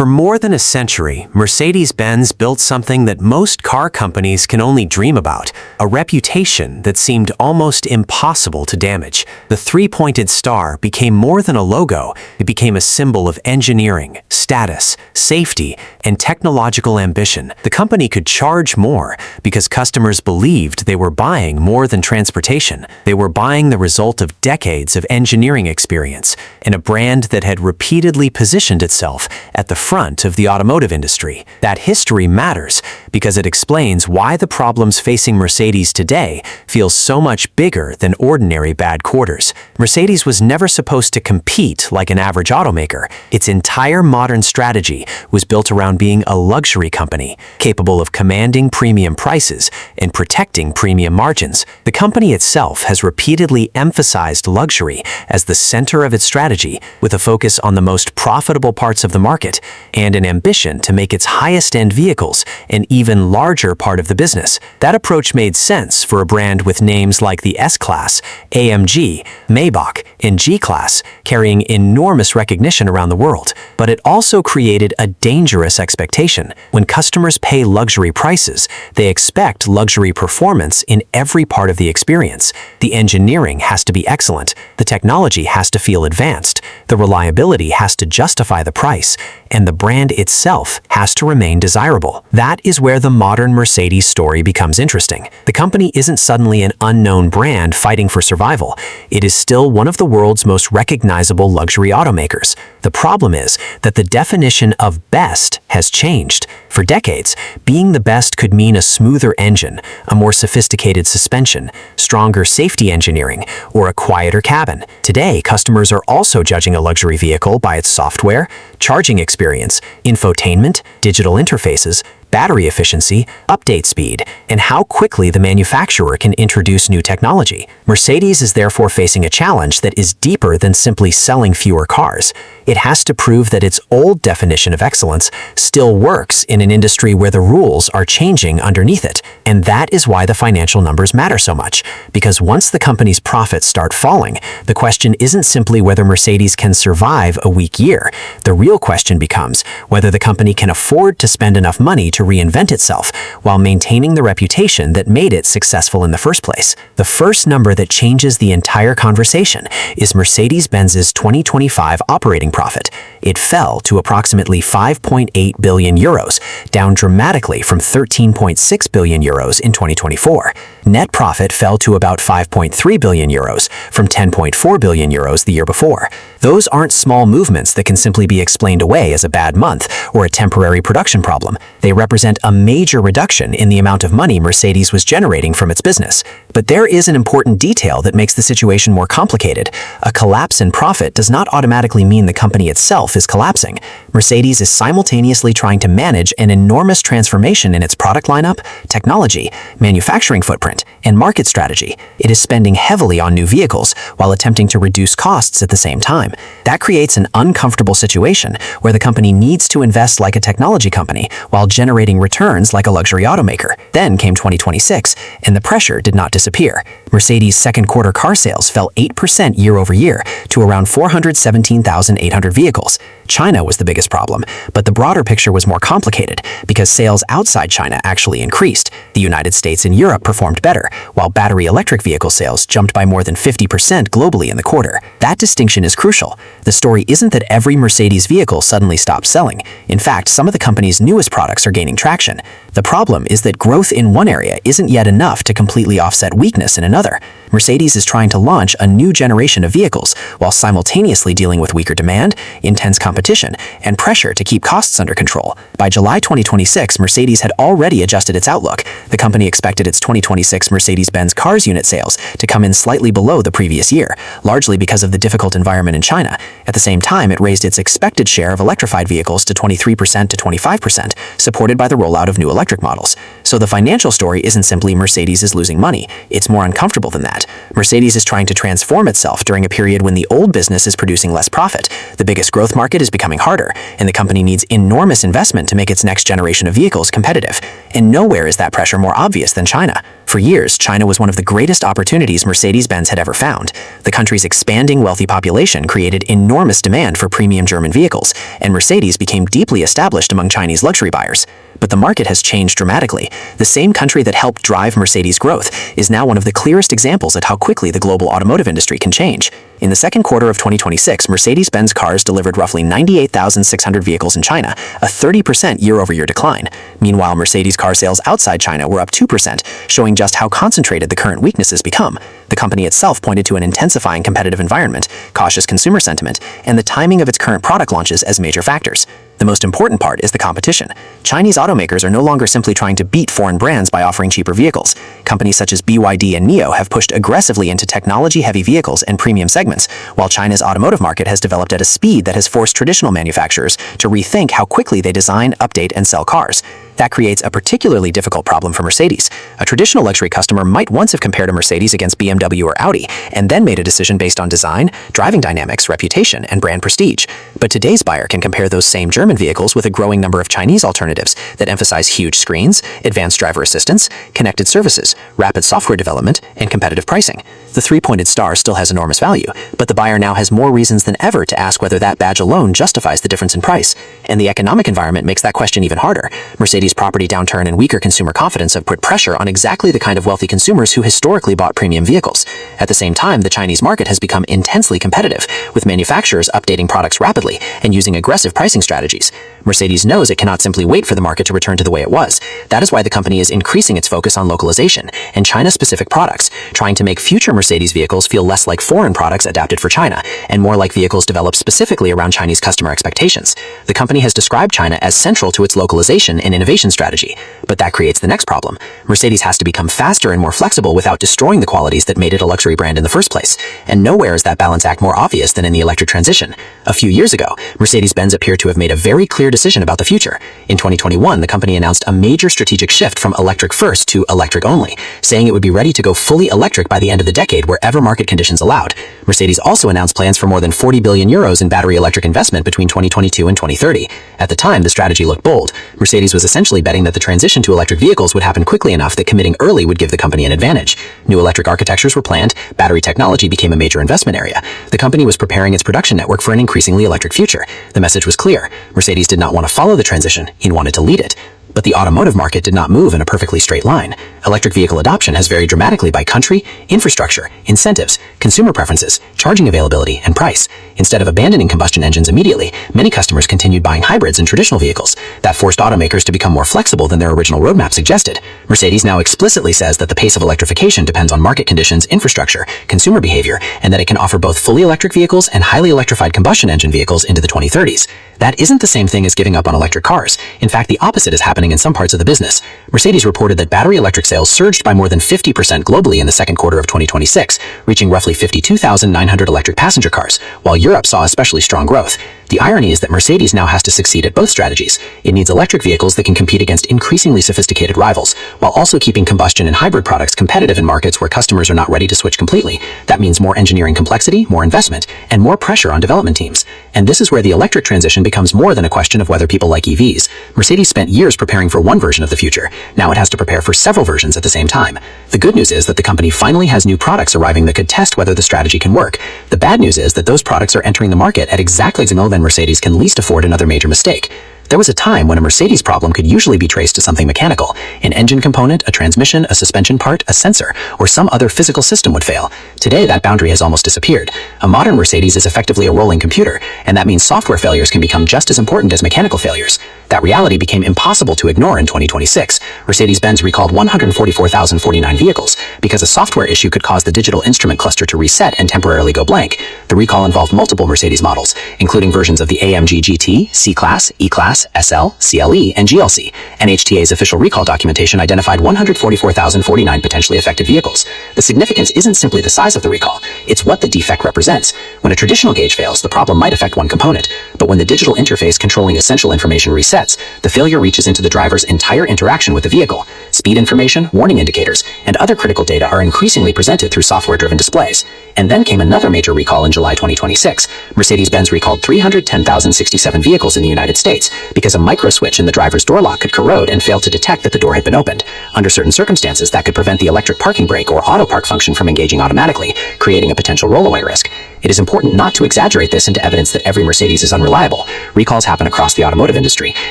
For more than a century, Mercedes-Benz built something that most car companies can only dream about, a reputation that seemed almost impossible to damage. The three-pointed star became more than a logo. It became a symbol of engineering, status, safety, and technological ambition. The company could charge more because customers believed they were buying more than transportation. They were buying the result of decades of engineering experience and a brand that had repeatedly positioned itself at the front of the automotive industry. That history matters because it explains why the problems facing Mercedes today feel so much bigger than ordinary bad quarters. Mercedes was never supposed to compete like an average automaker. Its entire modern strategy was built around being a luxury company, capable of commanding premium prices and protecting premium margins. The company itself has repeatedly emphasized luxury as the center of its strategy, with a focus on the most profitable parts of the market and an ambition to make its highest-end vehicles an even larger part of the business. That approach made sense for a brand with names like the S-Class, AMG, Maybach, and G-Class, carrying enormous recognition around the world. But it also created a dangerous expectation. When customers pay luxury prices, they expect luxury performance in every part of the experience. The engineering has to be excellent, the technology has to feel advanced, the reliability has to justify the price, and the brand itself has to remain desirable. That is where the modern Mercedes story becomes interesting. The company isn't suddenly an unknown brand fighting for survival. It is still one of the world's most recognizable luxury automakers. The problem is that the definition of best has changed. For decades, being the best could mean a smoother engine, a more sophisticated suspension, stronger safety engineering, or a quieter cabin. Today, customers are also judging a luxury vehicle by its software, charging experience, infotainment, digital interfaces, battery efficiency, update speed, and how quickly the manufacturer can introduce new technology. Mercedes is therefore facing a challenge that is deeper than simply selling fewer cars. It has to prove that its old definition of excellence still works in an industry where the rules are changing underneath it. And that is why the financial numbers matter so much. Because once the company's profits start falling, the question isn't simply whether Mercedes can survive a weak year. The real question becomes whether the company can afford to spend enough money to reinvent itself while maintaining the reputation that made it successful in the first place. The first number that changes the entire conversation is Mercedes-Benz's 2025 operating profit. It fell to approximately 5.8 billion euros, down dramatically from 13.6 billion euros in 2024. Net profit fell to about 5.3 billion euros from 10.4 billion euros the year before. Those aren't small movements that can simply be explained away as a bad month or a temporary production problem. They represent a major reduction in the amount of money Mercedes was generating from its business. But there is an important detail that makes the situation more complicated. A collapse in profit does not automatically mean the company itself is collapsing. Mercedes is simultaneously trying to manage an enormous transformation in its product lineup, technology, manufacturing footprint, and market strategy. It is spending heavily on new vehicles while attempting to reduce costs at the same time. That creates an uncomfortable situation where the company needs to invest like a technology company while generating returns like a luxury automaker. Then came 2026, and the pressure did not disappear. Mercedes' second quarter car sales fell 8% year over year to around 417,800 vehicles. China was the biggest problem, but the broader picture was more complicated because sales outside China actually increased. The United States and Europe performed better, while battery electric vehicle sales jumped by more than 50% globally in the quarter. That distinction is crucial. The story isn't that every Mercedes vehicle suddenly stopped selling. In fact, some of the company's newest products are gaining traction. The problem is that growth in one area isn't yet enough to completely offset weakness in another. Mercedes is trying to launch a new generation of vehicles while simultaneously dealing with weaker demand, intense competition, and pressure to keep costs under control. By July 2026, Mercedes had already adjusted its outlook. The company expected its 2026 Mercedes-Benz cars unit sales to come in slightly below the previous year, largely because of the difficult environment in China. At the same time, it raised its expected share of electrified vehicles to 23% to 25%, supported by the rollout of new electric models. So the financial story isn't simply Mercedes is losing money. It's more uncomfortable than that. profit. Mercedes is trying to transform itself during a period when the old business is producing less profit. The biggest growth market is becoming harder, and the company needs enormous investment to make its next generation of vehicles competitive. And nowhere is that pressure more obvious than China. For years, China was one of the greatest opportunities Mercedes-Benz had ever found. The country's expanding wealthy population created enormous demand for premium German vehicles, and Mercedes became deeply established among Chinese luxury buyers. But the market has changed dramatically. The same country that helped drive Mercedes' growth is now one of the clearest examples at how quickly the global automotive industry can change. In the second quarter of 2026, Mercedes-Benz cars delivered roughly 98,600 vehicles in China, a 30% year-over-year decline. Meanwhile, Mercedes car sales outside China were up 2%, showing just how concentrated the current weaknesses become. The company itself pointed to an intensifying competitive environment, cautious consumer sentiment, and the timing of its current product launches as major factors. The most important part is the competition. Chinese automakers are no longer simply trying to beat foreign brands by offering cheaper vehicles. Companies such as BYD and NIO have pushed aggressively into technology-heavy vehicles and premium segments, while China's automotive market has developed at a speed that has forced traditional manufacturers to rethink how quickly they design, update, and sell cars. That creates a particularly difficult problem for Mercedes. A traditional luxury customer might once have compared a Mercedes against BMW or Audi, and then made a decision based on design, driving dynamics, reputation, and brand prestige. But today's buyer can compare those same German vehicles with a growing number of Chinese alternatives that emphasize huge screens, advanced driver assistance, connected services, rapid software development, and competitive pricing. The three-pointed star still has enormous value, but the buyer now has more reasons than ever to ask whether that badge alone justifies the difference in price. And the economic environment makes that question even harder. Mercedes' property downturn and weaker consumer confidence have put pressure on exactly the kind of wealthy consumers who historically bought premium vehicles. At the same time, the Chinese market has become intensely competitive, with manufacturers updating products rapidly and using aggressive pricing strategies. Mercedes knows it cannot simply wait for the market to return to the way it was. That is why the company is increasing its focus on localization and China-specific products, trying to make future Mercedes vehicles feel less like foreign products adapted for China, and more like vehicles developed specifically around Chinese customer expectations. The company has described China as central to its localization and innovation strategy. But that creates the next problem. Mercedes has to become faster and more flexible without destroying the qualities that made it a luxury brand in the first place. And nowhere is that balance act more obvious than in the electric transition. A few years ago, Mercedes-Benz appeared to have made a very clear decision about the future. In 2021, the company announced a major strategic shift from electric first to electric only, saying it would be ready to go fully electric by the end of the decade wherever market conditions allowed. Mercedes also announced plans for more than 40 billion euros in battery electric investment between 2022 and 2030. At the time, the strategy looked bold. Mercedes was essentially betting that the transition to electric vehicles would happen quickly enough that committing early would give the company an advantage. New electric architectures were planned, battery technology became a major investment area. The company was preparing its production network for an increasingly electric future. The message was clear. Mercedes did not want to follow the transition, it wanted to lead it. But the automotive market did not move in a perfectly straight line. Electric vehicle adoption has varied dramatically by country, infrastructure, incentives, consumer preferences, charging availability, and price. Instead of abandoning combustion engines immediately, many customers continued buying hybrids and traditional vehicles. That forced automakers to become more flexible than their original roadmap suggested. Mercedes now explicitly says that the pace of electrification depends on market conditions, infrastructure, consumer behavior, and that it can offer both fully electric vehicles and highly electrified combustion engine vehicles into the 2030s. That isn't the same thing as giving up on electric cars. In fact, the opposite is happening in some parts of the business. Mercedes reported that battery electric sales surged by more than 50% globally in the second quarter of 2026, reaching roughly 52,900 electric passenger cars, while Europe saw especially strong growth. The irony is that Mercedes now has to succeed at both strategies. It needs electric vehicles that can compete against increasingly sophisticated rivals, while also keeping combustion and hybrid products competitive in markets where customers are not ready to switch completely. That means more engineering complexity, more investment, and more pressure on development teams. And this is where the electric transition becomes more than a question of whether people like EVs. Mercedes spent years preparing for one version of the future. Now it has to prepare for several versions at the same time. The good news is that the company finally has new products arriving that could test whether the strategy can work. The bad news is that those products are entering the market at exactly the moment when Mercedes can least afford another major mistake. There was a time when a Mercedes problem could usually be traced to something mechanical. An engine component, a transmission, a suspension part, a sensor, or some other physical system would fail. Today, that boundary has almost disappeared. A modern Mercedes is effectively a rolling computer, and that means software failures can become just as important as mechanical failures. That reality became impossible to ignore in 2026. Mercedes-Benz recalled 144,049 vehicles because a software issue could cause the digital instrument cluster to reset and temporarily go blank. The recall involved multiple Mercedes models, including versions of the AMG GT, C-Class, E-Class, SL, CLE, and GLC. NHTA's official recall documentation identified 144,049 potentially affected vehicles. The significance isn't simply the size of the recall, it's what the defect represents. When a traditional gauge fails, the problem might affect one component, but when the digital interface controlling essential information resets, the failure reaches into the driver's entire interaction with the vehicle. Speed information, warning indicators, and other critical data are increasingly presented through software-driven displays. And then came another major recall in July 2026. Mercedes-Benz recalled 310,067 vehicles in the United States because a micro switch in the driver's door lock could corrode and fail to detect that the door had been opened. Under certain circumstances, that could prevent the electric parking brake or auto park function from engaging automatically, creating a potential rollaway risk. It is important not to exaggerate this into evidence that every Mercedes is unreliable. Recalls happen across the automotive industry,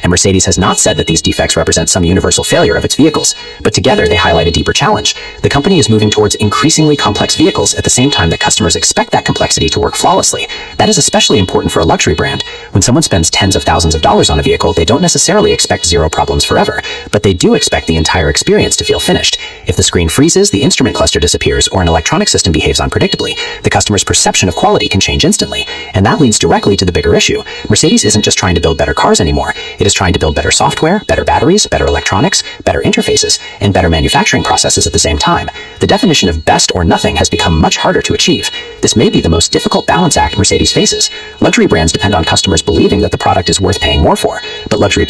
and Mercedes has not said that these defects represent some universal failure of its vehicles. But together, they highlight a deeper challenge. The company is moving towards increasingly complex vehicles at the same time that customers expect that complexity to work flawlessly. That is especially important for a luxury brand. When someone spends tens of thousands of dollars on a vehicle, they don't necessarily expect zero problems forever, but they do expect the entire experience to feel finished. If the screen freezes, the instrument cluster disappears, or an electronic system behaves unpredictably, the customer's perception of quality can change instantly. And that leads directly to the bigger issue. Mercedes isn't just trying to build better cars anymore. It is trying to build better software, better batteries, better electronics, better interfaces, and better manufacturing processes at the same time. The definition of best or nothing has become much harder to achieve. This may be the most difficult balance act Mercedes faces. Luxury brands depend on customers believing that the product is worth paying more for, but luxury